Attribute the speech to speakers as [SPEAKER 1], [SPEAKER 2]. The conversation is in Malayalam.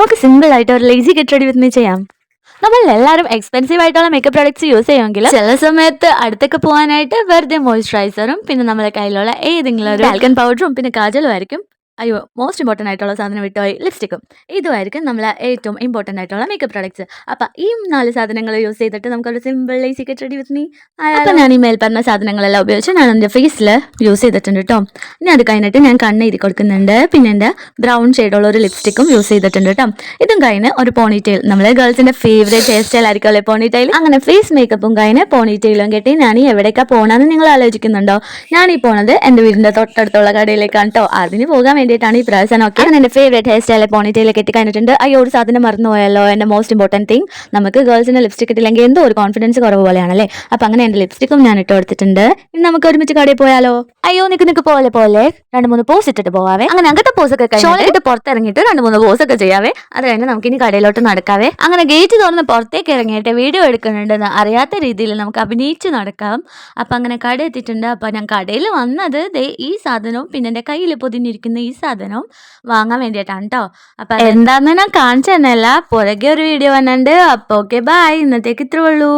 [SPEAKER 1] നമുക്ക് സിമ്പിൾ ആയിട്ട് ഒരു lazy get ready with me ചെയ്യാം. നമ്മൾ എല്ലാവരും എക്സ്പെൻസീവ് ആയിട്ടുള്ള മേക്കപ്പ് പ്രോഡക്ട്സ് യൂസ് ചെയ്യുമെങ്കിൽ ചില സമയത്ത് അടുത്തൊക്കെ പോകാനായിട്ട് വെറുതെ മോയ്സ്ചറൈസറും പിന്നെ നമ്മുടെ കയ്യിലുള്ള ഏതെങ്കിലും ഒരു ആൽക്കൻ പൗഡറും പിന്നെ കാജലും ആയിരിക്കും. അയ്യോ, മോസ്റ്റ് ഇമ്പോർട്ടൻ്റ് ആയിട്ടുള്ള സാധനം വിട്ടുപോയി, ലിപ്സ്റ്റിക്കും. ഇതുമായിരിക്കും നമ്മളെ ഏറ്റവും ഇമ്പോർട്ടൻ്റ് ആയിട്ടുള്ള മേക്കപ്പ് പ്രോഡക്ട്സ്. അപ്പം ഈ 4 സാധനങ്ങൾ യൂസ് ചെയ്തിട്ട് നമുക്കൊരു simple lazy get ready with me. അപ്പം ഞാൻ ഈ മേൽ പറഞ്ഞ സാധനങ്ങളെല്ലാം ഉപയോഗിച്ച് ഞാൻ എൻ്റെ ഫേസിൽ യൂസ് ചെയ്തിട്ടുണ്ട് കേട്ടോ. ഇനി അത് കഴിഞ്ഞിട്ട് ഞാൻ കണ്ണ് എഴുതി കൊടുക്കുന്നുണ്ട്. പിന്നെ എൻ്റെ ബ്രൗൺ ഷെയ്ഡുള്ള ഒരു ലിപ്സ്റ്റിക്കും യൂസ് ചെയ്തിട്ടുണ്ട് കേട്ടോ. ഇതും കഴിഞ്ഞ് ഒരു പോണിറ്റെയിൽ, നമ്മളെ ഗേൾസിൻ്റെ ഫേവറേറ്റ് ഹെയർ സ്റ്റൈൽ ആയിരിക്കുമല്ലേ പോണിറ്റെയിൽ. അങ്ങനെ ഫേസ് മേക്കപ്പും കഴിഞ്ഞ് പോണിറ്റെയിലും കെട്ടി ഞാൻ ഈ എവിടേക്കാണ് പോകണമെന്ന് നിങ്ങൾ ആലോചിക്കുന്നുണ്ടോ? ഞാൻ ഈ പോണത് എൻ്റെ വീടിൻ്റെ തൊട്ടടുത്തുള്ള കടയിലേക്കാണ് കേട്ടോ. അതിന് പോകാൻ വേണ്ടിയിട്ടാണ് ഈ പ്രാവശ്യം. ഓക്കെ, ഞാൻ എൻ്റെ ഫേവറേറ്റ് ഹെയർ സ്റ്റൈൽ പോണിറ്റെയിൽ കെട്ടി കഴിഞ്ഞിട്ടുണ്ട്. അയ്യോ, ഒരു സാധനം മറന്നുപോയല്ലോ, എൻ്റെ മോസ്റ്റ് ഇമ്പോർട്ടൻറ്റ് തിങ്. നമുക്ക് ഗേൾസിൻ്റെ ലിപ്സ്റ്റിക് ഇട്ടില്ലെങ്കിൽ എന്തോ ഒരു കോൺഫിഡൻസ് കുറവ് പോലെയാണല്ലേ. അപ്പം അങ്ങനെ എൻ്റെ ലിപ്സ്റ്റിക്കും ഞാൻ ഇട്ട് കൊടുത്തിട്ടുണ്ട്. ഇനി നമുക്ക് ഒരുമിച്ച് കടയിൽ പോയാലോ? അയ്യോ, നിക്ക് പോലെ 2-3 പോസ് ഇട്ടിട്ട് പോവാവേ. അങ്ങനെ അങ്ങനത്തെ പോസൊക്കെ കഴിഞ്ഞിട്ട് പുറത്തിറങ്ങിയിട്ട് 2-3 പോസൊക്കെ ചെയ്യാവേ. അത് കഴിഞ്ഞ് നമുക്ക് ഇനി കടയിലോട്ട് നടക്കാവേ. അങ്ങനെ ഗേറ്റ് തുറന്ന് പുറത്തേക്ക് ഇറങ്ങിയിട്ട് വീഡിയോ എടുക്കുന്നുണ്ടെന്ന് അറിയാത്ത രീതിയിൽ നമുക്ക് അഭിനയിച്ച് നടക്കാം. അപ്പം അങ്ങനെ കട എത്തിയിട്ടുണ്ട്. അപ്പം ഞാൻ കടയിൽ വന്നത് ഈ സാധനവും പിന്നെ എൻ്റെ കയ്യിൽ പൊതിഞ്ഞിരിക്കുന്ന ഈ സാധനവും വാങ്ങാൻ വേണ്ടിയിട്ടാണ് കേട്ടോ. അപ്പം എന്താണെന്ന് ഞാൻ കാണിച്ചു തന്നെയല്ല, പുറകെ ഒരു വീഡിയോ വന്നിട്ടുണ്ട്. അപ്പോൾ ഓക്കെ, ബൈ. ഇന്നത്തേക്ക് ഇത്രേ ഉള്ളൂ.